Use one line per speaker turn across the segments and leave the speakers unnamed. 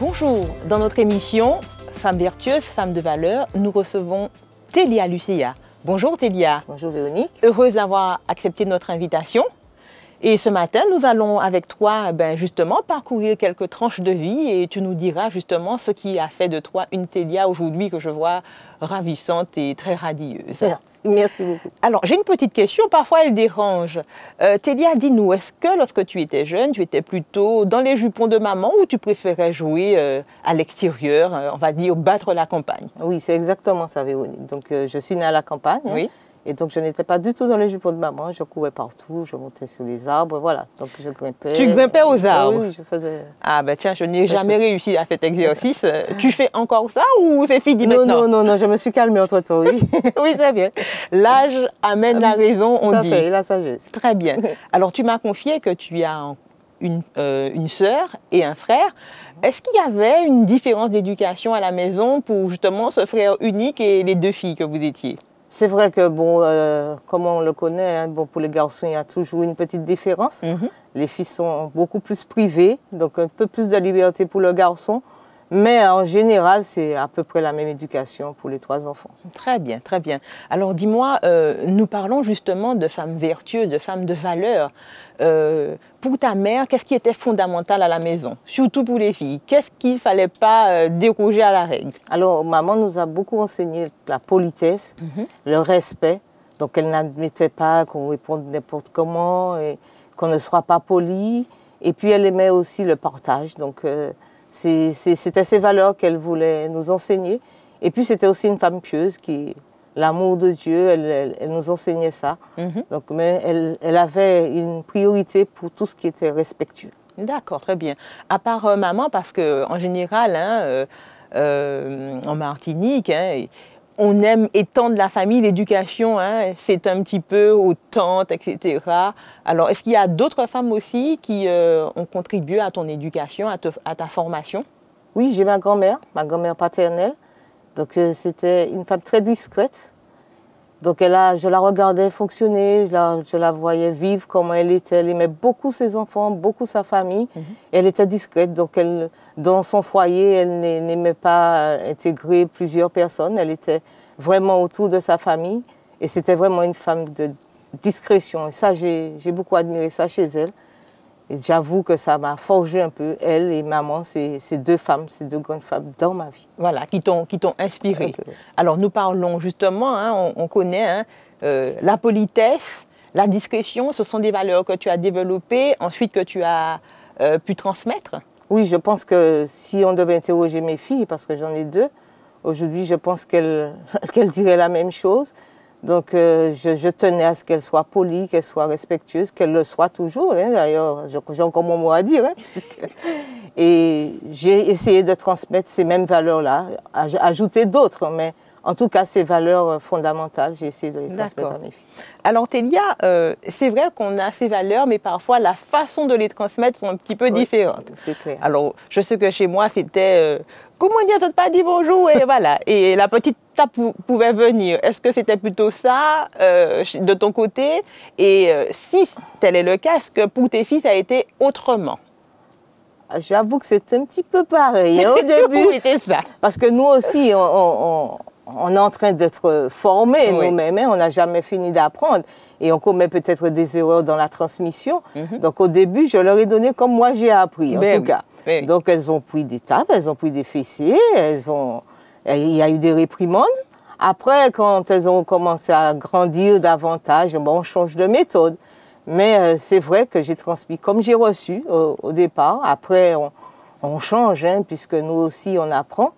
Bonjour, dans notre émission Femmes vertueuses, femmes de valeur, nous recevons Télia Lucia. Bonjour Télia.
Bonjour Véronique.
Heureuse d'avoir accepté notre invitation. Et ce matin, nous allons avec toi justement parcourir quelques tranches de vie et tu nous diras justement ce qui a fait de toi une Télia aujourd'hui que je vois ravissante et très radieuse.
Merci beaucoup.
Alors, j'ai une petite question, parfois elle dérange. Télia, dis-nous, est-ce que lorsque tu étais jeune, tu étais plutôt dans les jupons de maman ou tu préférais jouer à l'extérieur, on va dire battre la campagne?
Oui, c'est exactement ça Véronique. Donc je suis née à la campagne.
Oui.
Et donc, je n'étais pas du tout dans les jupons de maman. Je courais partout, je montais sur les arbres, voilà. Donc, je grimpais.
Tu grimpais aux arbres?
Oui, je faisais...
Ah ben tiens, je n'ai jamais réussi à cet exercice. Tu fais encore ça ou c'est fini maintenant?
Non, je me suis calmée entre-temps, oui.
Oui, très bien. L'âge amène la raison, on dit.
Tout à fait, et la sagesse.
Très bien. Alors, tu m'as confié que tu as une sœur et un frère. Est-ce qu'il y avait une différence d'éducation à la maison pour justement ce frère unique et les deux filles que vous étiez?
C'est vrai que, bon, comme on le connaît, hein, bon, pour les garçons, il y a toujours une petite différence. Les filles sont beaucoup plus privées, donc un peu plus de liberté pour le garçon. Mais en général, c'est à peu près la même éducation pour les trois enfants.
Très bien, très bien. Alors dis-moi, nous parlons justement de femmes vertueuses, de femmes de valeur. Pour ta mère, qu'est-ce qui était fondamental à la maison, surtout pour les filles? Qu'est-ce qu'il ne fallait pas déroger à la règle?
Alors, maman nous a beaucoup enseigné la politesse, le respect. Donc, elle n'admettait pas qu'on réponde n'importe comment et qu'on ne soit pas poli. Et puis, elle aimait aussi le partage. Donc, c'était ces valeurs qu'elle voulait nous enseigner. Et puis, c'était aussi une femme pieuse qui... L'amour de Dieu, elle nous enseignait ça. Donc, mais elle avait une priorité pour tout ce qui était respectueux.
D'accord, très bien. À part maman, parce qu'en général, en Martinique, on aime étendre la famille, l'éducation, c'est un petit peu aux tantes, etc. Alors, est-ce qu'il y a d'autres femmes aussi qui ont contribué à ton éducation, à ta formation?
Oui, j'ai ma grand-mère paternelle. Donc, c'était une femme très discrète. Donc, je la regardais fonctionner, je la voyais vivre comment elle était. Elle aimait beaucoup ses enfants, beaucoup sa famille. Elle était discrète. Donc, dans son foyer, elle n'aimait pas intégrer plusieurs personnes. Elle était vraiment autour de sa famille. Et c'était vraiment une femme de discrétion. Et ça, j'ai beaucoup admiré ça chez elle. Et j'avoue que ça m'a forgé un peu, elle et maman, ces deux femmes, ces deux grandes femmes dans ma vie.
Voilà, qui t'ont inspiré. Alors nous parlons justement, on connaît la politesse, la discrétion, ce sont des valeurs que tu as développées, ensuite que tu as pu transmettre.
Oui, je pense que si on devait interroger mes filles, parce que j'en ai deux, aujourd'hui je pense qu'elles diraient la même chose. Donc, je tenais à ce qu'elle soit polie, qu'elle soit respectueuse, qu'elle le soit toujours. D'ailleurs, j'ai encore mon mot à dire. Et j'ai essayé de transmettre ces mêmes valeurs-là, ajouter d'autres. Mais en tout cas, ces valeurs fondamentales, j'ai essayé de les transmettre à mes filles.
Alors, Télia, c'est vrai qu'on a ces valeurs, mais parfois, la façon de les transmettre sont un petit peu différentes.
C'est clair.
Alors, je sais que chez moi, c'était... comment dire, ça ne pas dit bonjour et voilà. Et la petite tape pouvait venir. Est-ce que c'était plutôt ça de ton côté? Et si tel est le cas, est-ce que pour tes filles, ça a été autrement?
J'avoue que c'est un petit peu pareil au début.
Oui, c'est ça.
Parce que nous aussi, on est en train d'être formés nous-mêmes. On n'a jamais fini d'apprendre. Et on commet peut-être des erreurs dans la transmission. Donc au début, je leur ai donné comme moi j'ai appris, en tout cas. Donc elles ont pris des tapes, elles ont pris des fessiers, il y a eu des réprimandes. Après, quand elles ont commencé à grandir davantage, bon, on change de méthode. Mais c'est vrai que j'ai transmis comme j'ai reçu au départ. Après, on change, puisque nous aussi, on apprend.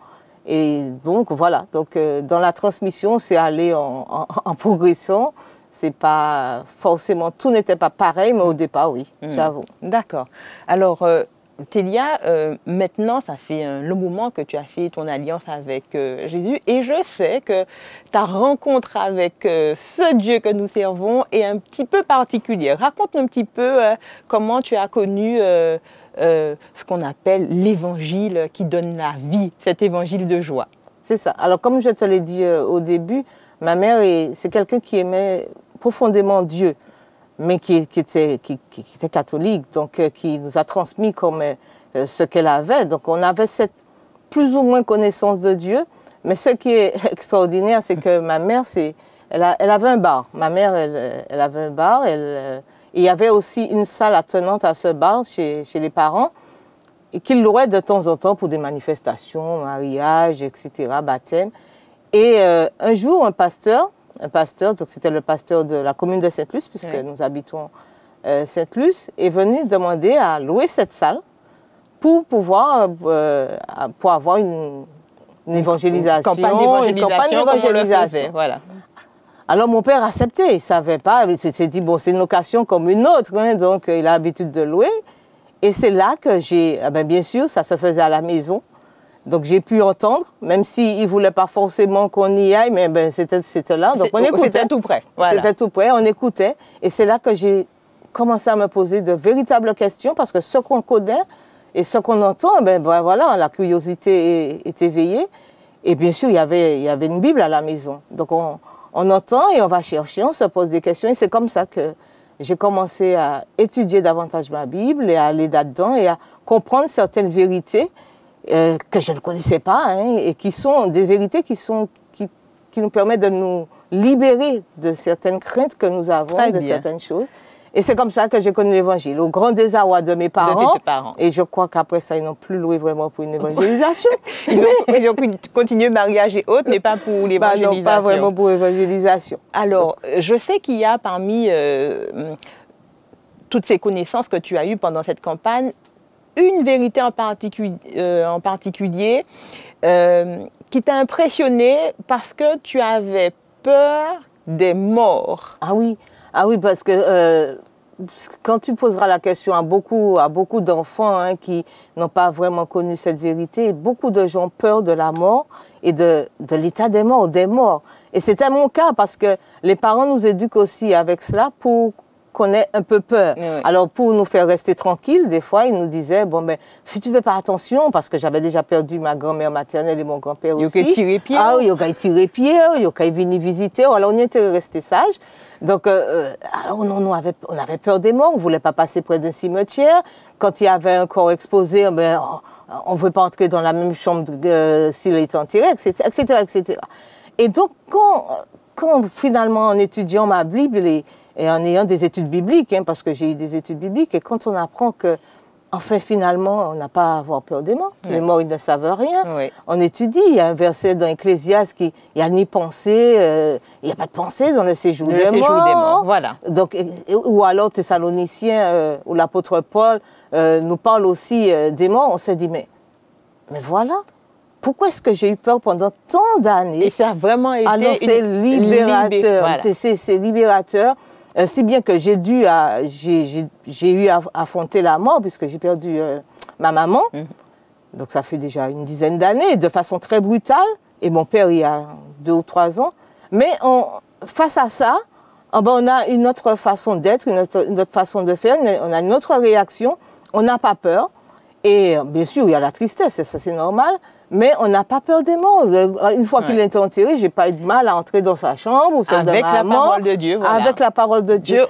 Et donc, voilà. Donc, dans la transmission, c'est aller en progressant. C'est pas forcément, tout n'était pas pareil, mais au départ, oui, j'avoue.
D'accord. Alors, Télia, maintenant, ça fait un long moment que tu as fait ton alliance avec Jésus et je sais que ta rencontre avec ce Dieu que nous servons est un petit peu particulière. Raconte-nous un petit peu comment tu as connu ce qu'on appelle l'évangile qui donne la vie, cet évangile de joie.
C'est ça. Alors, comme je te l'ai dit au début, ma mère, c'est quelqu'un qui aimait profondément Dieu, mais qui était catholique, donc qui nous a transmis comme ce qu'elle avait. Donc on avait cette plus ou moins connaissance de Dieu. Mais ce qui est extraordinaire, c'est que ma mère, elle avait un bar. Ma mère, elle avait un bar. Il y avait aussi une salle attenante à ce bar chez les parents, et qu'ils louaient de temps en temps pour des manifestations, mariages, etc., baptême. Et un jour, un pasteur, donc c'était le pasteur de la commune de Sainte-Luce, puisque nous habitons Sainte-Luce, est venu demander à louer cette salle pour pouvoir, pour avoir une évangélisation,
une campagne d'évangélisation. Voilà.
Alors mon père acceptait, il ne savait pas, il s'est dit, bon, c'est une occasion comme une autre, hein, donc il a l'habitude de louer. Et c'est là que j'ai, bien sûr, ça se faisait à la maison, donc j'ai pu entendre, même s'il ne voulait pas forcément qu'on y aille, mais c'était là, donc on écoutait.
C'était tout près. Voilà.
C'était tout près, on écoutait, et c'est là que j'ai commencé à me poser de véritables questions, parce que ce qu'on connaît et ce qu'on entend, voilà, la curiosité est éveillée. Et bien sûr, il y avait une Bible à la maison. Donc on entend et on va chercher, on se pose des questions. Et c'est comme ça que j'ai commencé à étudier davantage ma Bible et à aller là-dedans et à comprendre certaines vérités que je ne connaissais pas, hein, et qui sont des vérités qui nous permettent de nous libérer de certaines craintes que nous avons, de certaines choses. Et c'est comme ça que j'ai connu l'Évangile, au grand désarroi de mes parents.
De tes parents.
Et je crois qu'après ça, ils n'ont plus loué vraiment pour une évangélisation.
Ils ont continué mariage et autres, mais pas pour l'évangélisation.
Non, pas vraiment pour l'évangélisation.
Alors, je sais qu'il y a parmi toutes ces connaissances que tu as eues pendant cette campagne, une vérité en particulier qui t'a impressionné parce que tu avais peur des morts.
Ah oui, parce que quand tu poseras la question à beaucoup d'enfants, hein, qui n'ont pas vraiment connu cette vérité, beaucoup de gens ont peur de la mort et de l'état des morts, des morts. Et c'était mon cas parce que les parents nous éduquent aussi avec cela pour qu'on ait un peu peur. Oui. Alors pour nous faire rester tranquilles, des fois ils nous disaient, bon ben, si tu ne fais pas attention, parce que j'avais déjà perdu ma grand-mère maternelle et mon grand-père aussi.
Il y a tiré pied.
Ah oui, il y a tiré pied, il y a venu visiter, alors on y était resté sage. Donc alors on avait peur des morts, on ne voulait pas passer près d'un cimetière. Quand il y avait un corps exposé, on ne veut pas entrer dans la même chambre s'il est enterré, etc., etc., etc. Et donc quand finalement en étudiant ma Bible et en ayant des études bibliques, hein, parce que j'ai eu des études bibliques, et quand on apprend que, enfin, finalement, on n'a pas à avoir peur des morts. Oui. Les morts, ils ne savent rien. Oui. On étudie, il y a un verset dans Ecclésiaste qui, il n'y a ni pensée, il n'y a pas de pensée dans le séjour des morts.
Voilà.
Donc, ou alors Thessaloniciens, où l'apôtre Paul nous parle aussi des morts, on se dit, mais voilà. Pourquoi est-ce que j'ai eu peur pendant tant d'années?
Et ça a vraiment été
c'est libérateur. Voilà. C'est libérateur. Si bien que j'ai eu à affronter la mort, puisque j'ai perdu ma maman. Donc ça fait déjà une dizaine d'années, de façon très brutale. Et mon père, il y a 2 ou 3 ans. Mais face à ça, on a une autre façon d'être, une autre façon de faire, on a une autre réaction. On n'a pas peur. Et bien sûr, il y a la tristesse, ça c'est normal. Mais on n'a pas peur des morts. Une fois qu'il est enterré, j'ai pas eu de mal à entrer dans sa chambre ou celle de ma maman.
Avec la parole de Dieu, voilà.
Avec la parole de Dieu.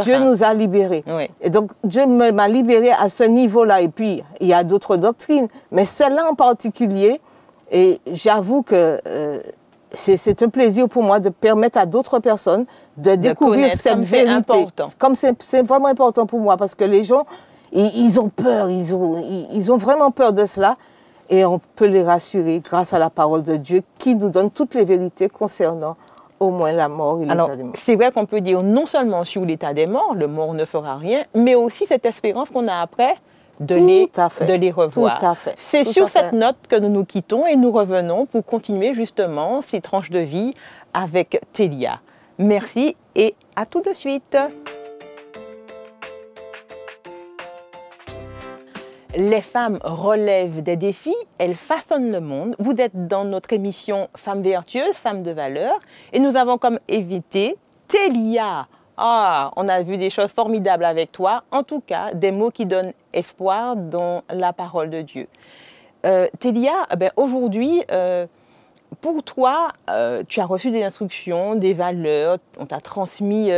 Dieu nous a libérés. Oui. Et donc, Dieu m'a libérée à ce niveau-là. Et puis, il y a d'autres doctrines. Mais celle-là en particulier, et j'avoue que c'est un plaisir pour moi de permettre à d'autres personnes de découvrir cette vérité. Comme c'est vraiment important pour moi, parce que les gens, ils ont peur, ils ont vraiment peur de cela. Et on peut les rassurer grâce à la parole de Dieu qui nous donne toutes les vérités concernant au moins la mort et l'état des morts.
C'est vrai qu'on peut dire non seulement sur l'état des morts, le mort ne fera rien, mais aussi cette espérance qu'on a après de les revoir. C'est sur cette note que nous nous quittons et nous revenons pour continuer justement ces tranches de vie avec Télia. Merci et à tout de suite. Les femmes relèvent des défis, elles façonnent le monde. Vous êtes dans notre émission Femmes vertueuses, Femmes de valeur. Et nous avons comme invité Télia. Ah, on a vu des choses formidables avec toi. En tout cas, des mots qui donnent espoir dans la parole de Dieu. Télia, aujourd'hui, pour toi, tu as reçu des instructions, des valeurs, on t'a transmis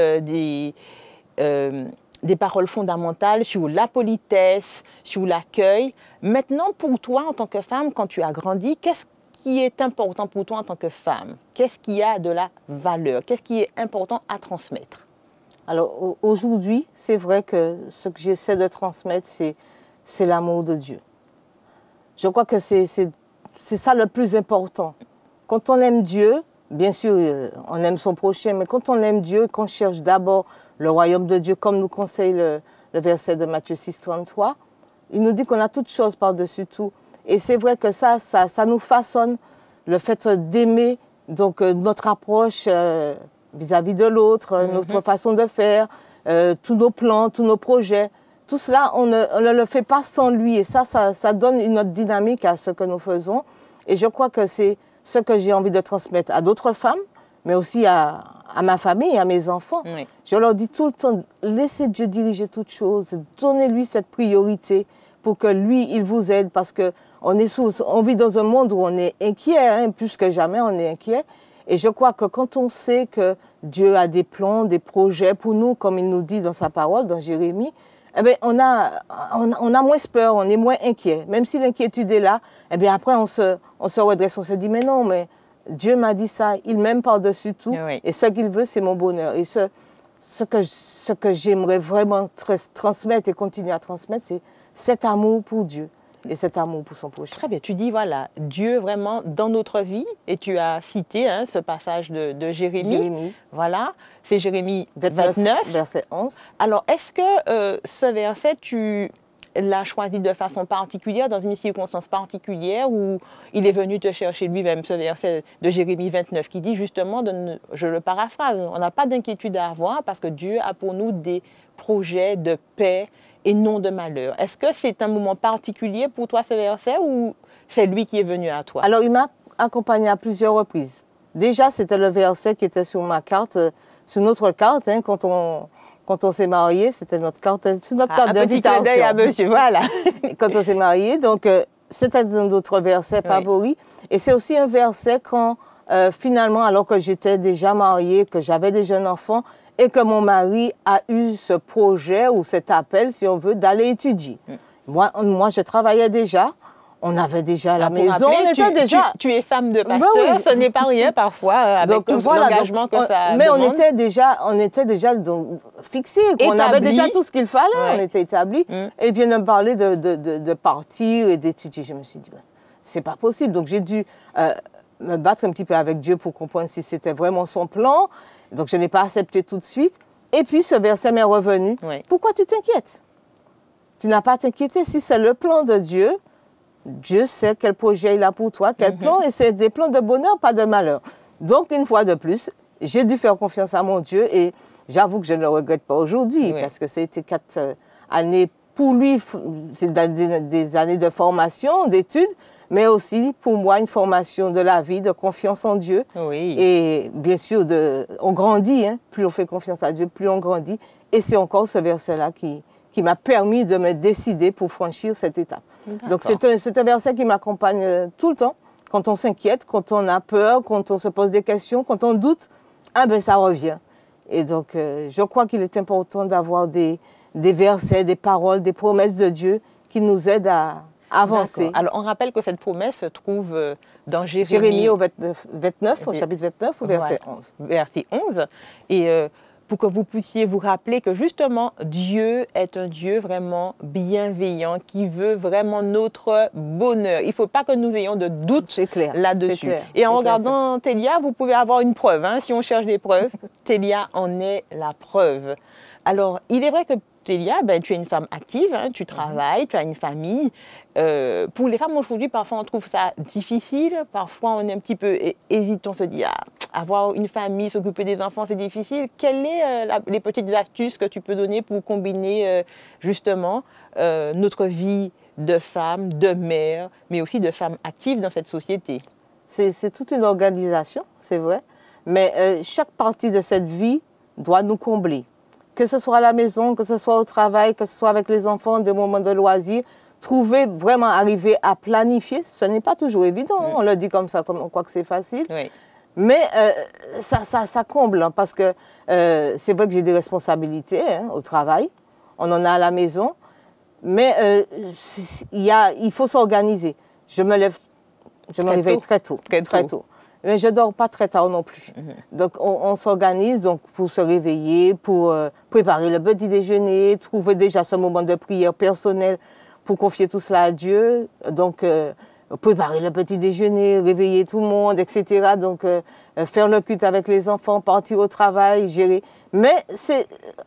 des paroles fondamentales sur la politesse, sur l'accueil. Maintenant, pour toi, en tant que femme, quand tu as grandi, qu'est-ce qui est important pour toi en tant que femme? Qu'est-ce qui a de la valeur? Qu'est-ce qui est important à transmettre?
Alors aujourd'hui, c'est vrai que ce que j'essaie de transmettre, c'est l'amour de Dieu. Je crois que c'est ça le plus important. Quand on aime Dieu, bien sûr, on aime son prochain, mais quand on aime Dieu, qu'on cherche d'abord le royaume de Dieu, comme nous conseille le verset de Matthieu 6, 33, il nous dit qu'on a toutes choses par-dessus tout. Et c'est vrai que ça nous façonne, le fait d'aimer, donc notre approche vis-à-vis de l'autre, notre façon de faire, tous nos plans, tous nos projets. Tout cela, on ne le fait pas sans lui. Et ça donne une autre dynamique à ce que nous faisons. Et je crois que c'est ce que j'ai envie de transmettre à d'autres femmes, mais aussi à ma famille, à mes enfants.
Oui.
Je leur dis tout le temps, laissez Dieu diriger toutes choses, donnez-lui cette priorité pour que lui, il vous aide, parce qu'on vit dans un monde où on est inquiet, hein, plus que jamais on est inquiet. Et je crois que quand on sait que Dieu a des plans, des projets pour nous, comme il nous dit dans sa parole, dans Jérémie, eh bien, on a moins peur, on est moins inquiet. Même si l'inquiétude est là, eh bien, après, on se redresse, on se dit, mais non, mais Dieu m'a dit ça, il m'aime par-dessus tout,
Oui.
et ce qu'il veut, c'est mon bonheur. Et ce que j'aimerais vraiment transmettre et continuer à transmettre, c'est cet amour pour Dieu et cet amour pour son prochain.
Très bien, tu dis, voilà, Dieu vraiment dans notre vie, et tu as cité ce passage de Jérémie.
Jérémie.
Voilà, c'est Jérémie 29.
Verset 11.
Alors, est-ce que ce verset, tu l'as choisi de façon particulière, dans une circonstance particulière, où il est venu te chercher lui-même, ce verset de Jérémie 29, qui dit justement, je le paraphrase, on n'a pas d'inquiétude à avoir parce que Dieu a pour nous des projets de paix et non de malheur. Est-ce que c'est un moment particulier pour toi, ce verset, ou c'est lui qui est venu à toi?
Alors, il m'a accompagné à plusieurs reprises. Déjà, c'était le verset qui était sur ma carte, sur notre carte, hein, quand on s'est mariés, c'était notre carte, sur notre carte d'invitation.
Un petit clin d'œil à monsieur, voilà.
Quand on s'est mariés, donc c'était un autre verset favori. Et c'est aussi un verset quand, finalement, alors que j'étais déjà mariée, que j'avais des jeunes enfants, et que mon mari a eu ce projet ou cet appel, si on veut, d'aller étudier. Moi, je travaillais déjà. On avait déjà la maison,
rappeler,
on était déjà...
Tu es femme de pasteur,
oui,
ce n'est pas rien parfois, avec tout l'engagement que ça
mais
demande.
on était déjà fixés, on avait déjà tout ce qu'il fallait, on était établis. Et il vient de me parler de partir et d'étudier. Je me suis dit, c'est pas possible. Donc j'ai dû me battre un petit peu avec Dieu pour comprendre si c'était vraiment son plan. Donc je n'ai pas accepté tout de suite. Et puis ce verset m'est revenu.
Oui.
Pourquoi tu t'inquiètes? Tu n'as pas à t'inquiéter. Si c'est le plan de Dieu, Dieu sait quel projet il a pour toi, quel plan, et c'est des plans de bonheur, pas de malheur. Donc, une fois de plus, j'ai dû faire confiance à mon Dieu, et j'avoue que je ne le regrette pas aujourd'hui, parce que c'était 4 années pour lui, c'est des années de formation, d'études, mais aussi pour moi une formation de la vie, de confiance en Dieu.
Oui.
Et bien sûr, on grandit, hein, plus on fait confiance à Dieu, plus on grandit. Et c'est encore ce verset-là qui m'a permis de me décider pour franchir cette étape. Donc c'est un verset qui m'accompagne tout le temps. Quand on s'inquiète, quand on a peur, quand on se pose des questions, quand on doute, ça revient. Et donc je crois qu'il est important d'avoir des versets, des paroles, des promesses de Dieu qui nous aident à avancer.
Alors on rappelle que cette promesse se trouve dans
Jérémie au 29, au chapitre 29, au verset 11.
Verset 11. Et pour que vous puissiez vous rappeler que justement, Dieu est un Dieu vraiment bienveillant qui veut vraiment notre bonheur. Il ne faut pas que nous ayons de doute là-dessus. Et en regardant Télia, vous pouvez avoir une preuve. Hein, si on cherche des preuves, Télia en est la preuve. Alors, il est vrai que Télia, tu es une femme active, hein, tu travailles, tu as une famille. Pour les femmes aujourd'hui, parfois on trouve ça difficile, parfois on est un petit peu hésitant, on se dit avoir une famille, s'occuper des enfants, c'est difficile. Quelles sont les petites astuces que tu peux donner pour combiner justement notre vie de femme, de mère, mais aussi de femme active dans cette société?
C'est toute une organisation, c'est vrai, mais chaque partie de cette vie doit nous combler. Que ce soit à la maison, que ce soit au travail, que ce soit avec les enfants, des moments de loisirs, vraiment arriver à planifier, ce n'est pas toujours évident. On le dit comme ça, comme on croit que c'est facile.
Oui.
Mais ça comble, hein, parce que c'est vrai que j'ai des responsabilités au travail. on en a à la maison. Mais il faut s'organiser. Je me réveille très tôt. Mais je ne dors pas très tard non plus. Donc, on s'organise donc, pour se réveiller, pour préparer le petit déjeuner, trouver déjà ce moment de prière personnelle pour confier tout cela à Dieu. Donc, préparer le petit déjeuner, réveiller tout le monde, etc. Donc, faire le culte avec les enfants, partir au travail, gérer. Mais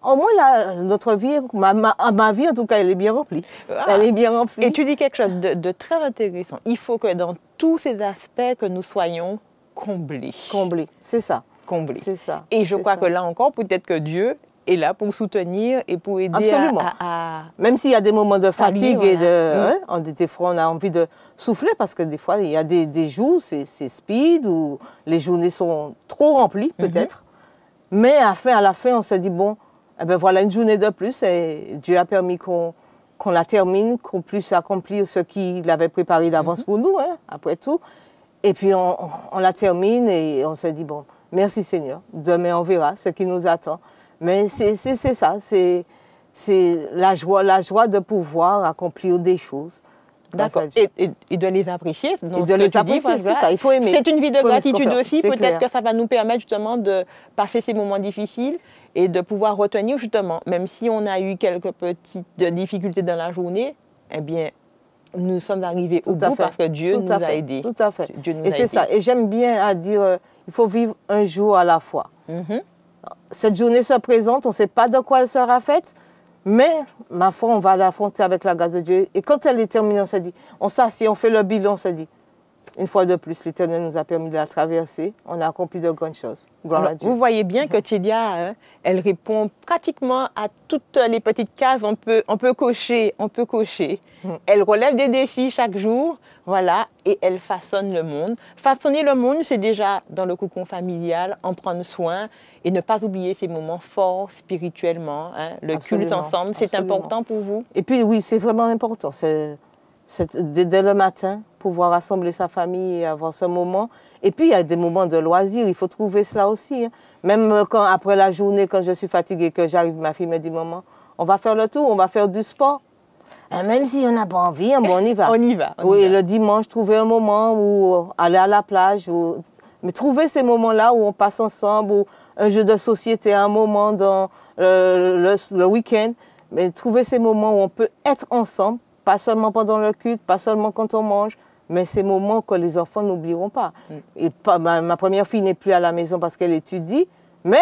au moins, là, notre vie, ma vie en tout cas, elle est bien remplie. Elle est bien remplie.
Et tu dis quelque chose de très intéressant. Il faut que dans tous ces aspects, que nous soyons comblés.
Comblés, c'est ça.
Comblés.
C'est ça.
Et je crois que là encore, peut-être que Dieu est là pour soutenir et pour aider à...
Même s'il y a des moments de fatigue et des fois on a envie de souffler parce que des fois il y a des jours, c'est speed ou les journées sont trop remplies peut-être. Mais à la fin, on se dit bon, eh ben voilà une journée de plus et Dieu a permis qu'on la termine, qu'on puisse accomplir ce qu'il avait préparé d'avance pour nous, hein, après tout. Et puis on la termine et on se dit bon, merci Seigneur, demain on verra ce qui nous attend. Mais c'est ça, c'est la joie de pouvoir accomplir des choses.
D'accord. Et de les apprécier.
Et de les apprécier, c'est ça, il faut aimer.
C'est une vie de gratitude aussi, peut-être que ça va nous permettre justement de passer ces moments difficiles et de pouvoir retenir justement, même si on a eu quelques petites difficultés dans la journée, eh bien, nous sommes arrivés au bout parce que Dieu nous a aidés.
Tout à fait. Et c'est ça. Et j'aime bien à dire, il faut vivre un jour à la fois. Cette journée se présente, on ne sait pas de quoi elle sera faite, mais ma foi, on va l'affronter avec la grâce de Dieu. Et quand elle est terminée, on se dit, on s'assied, on fait le bilan, on se dit, une fois de plus, l'Éternel nous a permis de la traverser, on a accompli de grandes choses. Gloire à Dieu.
Vous voyez bien que Thélia, elle répond pratiquement à toutes les petites cases, on peut cocher. Elle relève des défis chaque jour, voilà, et elle façonne le monde. Façonner le monde, c'est déjà dans le cocon familial, en prendre soin et ne pas oublier ces moments forts spirituellement, hein, le culte ensemble, c'est important pour vous?
Et puis oui, c'est vraiment important, dès le matin, pouvoir rassembler sa famille et avoir ce moment. Et puis, il y a des moments de loisirs, il faut trouver cela aussi. Hein. Même quand, après la journée, quand je suis fatiguée, que j'arrive, ma fille me dit, maman, on va faire le tour, on va faire du sport. Et même si on n'a pas envie, bon, on y va.
On y va.
Oui, le dimanche, trouver un moment où aller à la plage. Mais trouver ces moments-là où on passe ensemble, ou un jeu de société, un moment dans le week-end. Mais trouver ces moments où on peut être ensemble, pas seulement pendant le culte, pas seulement quand on mange, mais ces moments que les enfants n'oublieront pas. Et ma première fille n'est plus à la maison parce qu'elle étudie, mais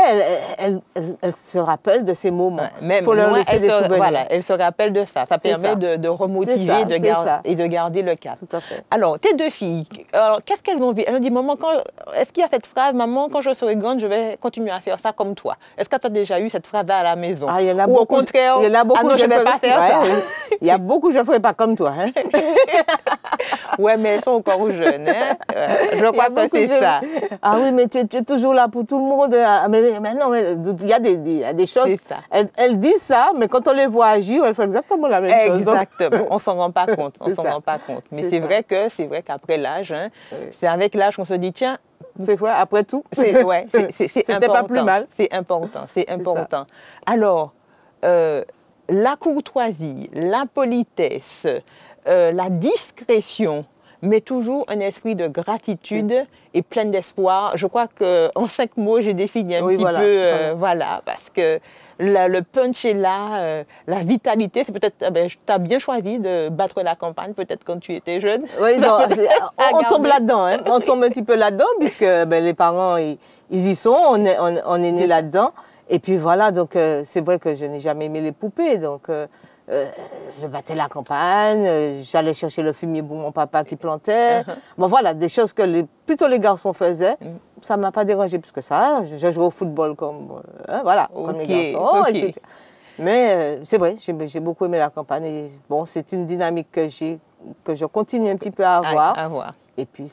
elle se rappelle de ces moments. Il faut leur laisser des souvenirs.
Voilà, elle se rappelle de ça. Ça permet de remotiver et de garder le cap.
Tout à fait.
Alors, tes deux filles, qu'est-ce qu'elles ont vu? Elles ont dit, maman, est-ce qu'il y a cette phrase, maman, quand je serai grande, je vais continuer à faire ça comme toi? Est-ce que tu as déjà eu cette phrase-là à la maison?
Il y en a
Ou
beaucoup.
Au contraire,
il y en a beaucoup,
non, je ne vais pas faire ça.
Il y a beaucoup, je ne ferai pas comme toi. Hein.
Ouais, mais elles sont encore jeunes. Hein. Je crois que c'est ça.
Ah oui, mais tu es toujours là pour tout le monde. Mais non, il y a des choses. Elles disent ça, mais quand on les voit agir, elles font exactement la même chose.
Exactement. On ne s'en rend pas compte. Mais c'est vrai qu'après l'âge, hein, c'est avec l'âge qu'on se dit, tiens,
c'est vrai, après tout.
C'était
pas plus mal.
C'est important. Alors, la courtoisie, la politesse, la discrétion, mais toujours un esprit de gratitude et plein d'espoir. Je crois qu'en 5 mots, j'ai défini un petit peu, voilà, parce que le punch est là, la vitalité, c'est peut-être, tu as bien choisi de battre la campagne, peut-être quand tu étais jeune.
Oui, non, on tombe là-dedans, hein. On tombe un petit peu là-dedans, puisque les parents, ils y sont, on est né là-dedans. Et puis voilà, donc c'est vrai que je n'ai jamais aimé les poupées, donc je battais la campagne, j'allais chercher le fumier pour mon papa qui plantait. Bon voilà, des choses que plutôt les garçons faisaient. Ça ne m'a pas dérangé plus que ça. Je jouais au football comme les garçons, etc. Mais c'est vrai, j'ai beaucoup aimé la campagne. Et, bon, c'est une dynamique que je continue un petit peu à avoir. Et puis,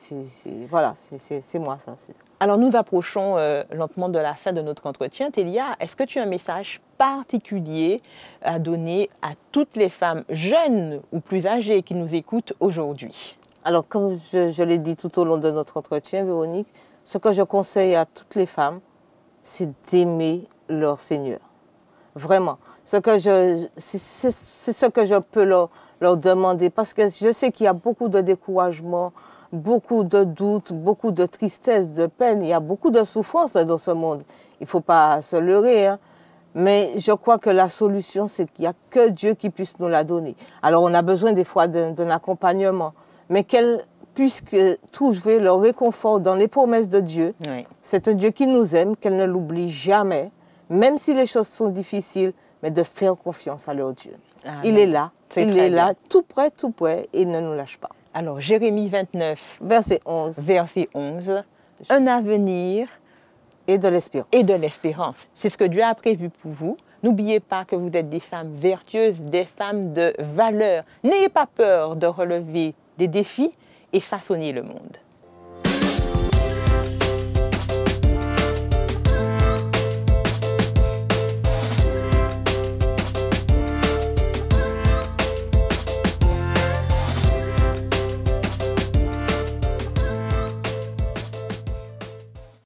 voilà, c'est moi, ça.
Alors, nous approchons lentement de la fin de notre entretien. Thélia, est-ce que tu as un message particulier à donner à toutes les femmes jeunes ou plus âgées qui nous écoutent aujourd'hui?
Alors, comme je l'ai dit tout au long de notre entretien, Véronique, ce que je conseille à toutes les femmes, c'est d'aimer leur Seigneur. Vraiment. C'est ce que je peux leur demander, parce que je sais qu'il y a beaucoup de découragement, beaucoup de doutes, beaucoup de tristesse, de peine. Il y a beaucoup de souffrance dans ce monde. Il ne faut pas se leurrer, hein. Mais je crois que la solution, c'est qu'il n'y a que Dieu qui puisse nous la donner. Alors, on a besoin des fois d'un accompagnement, mais qu'elle puisse trouver le réconfort dans les promesses de Dieu. Oui. C'est un Dieu qui nous aime, qu'elle ne l'oublie jamais, même si les choses sont difficiles, mais de faire confiance à leur Dieu. Amen. Il est là, tout près, et il ne nous lâche pas.
Alors, Jérémie 29,
verset 11.
Un avenir
et de l'espérance.
Et de l'espérance. C'est ce que Dieu a prévu pour vous. N'oubliez pas que vous êtes des femmes vertueuses, des femmes de valeur. N'ayez pas peur de relever des défis et façonner le monde.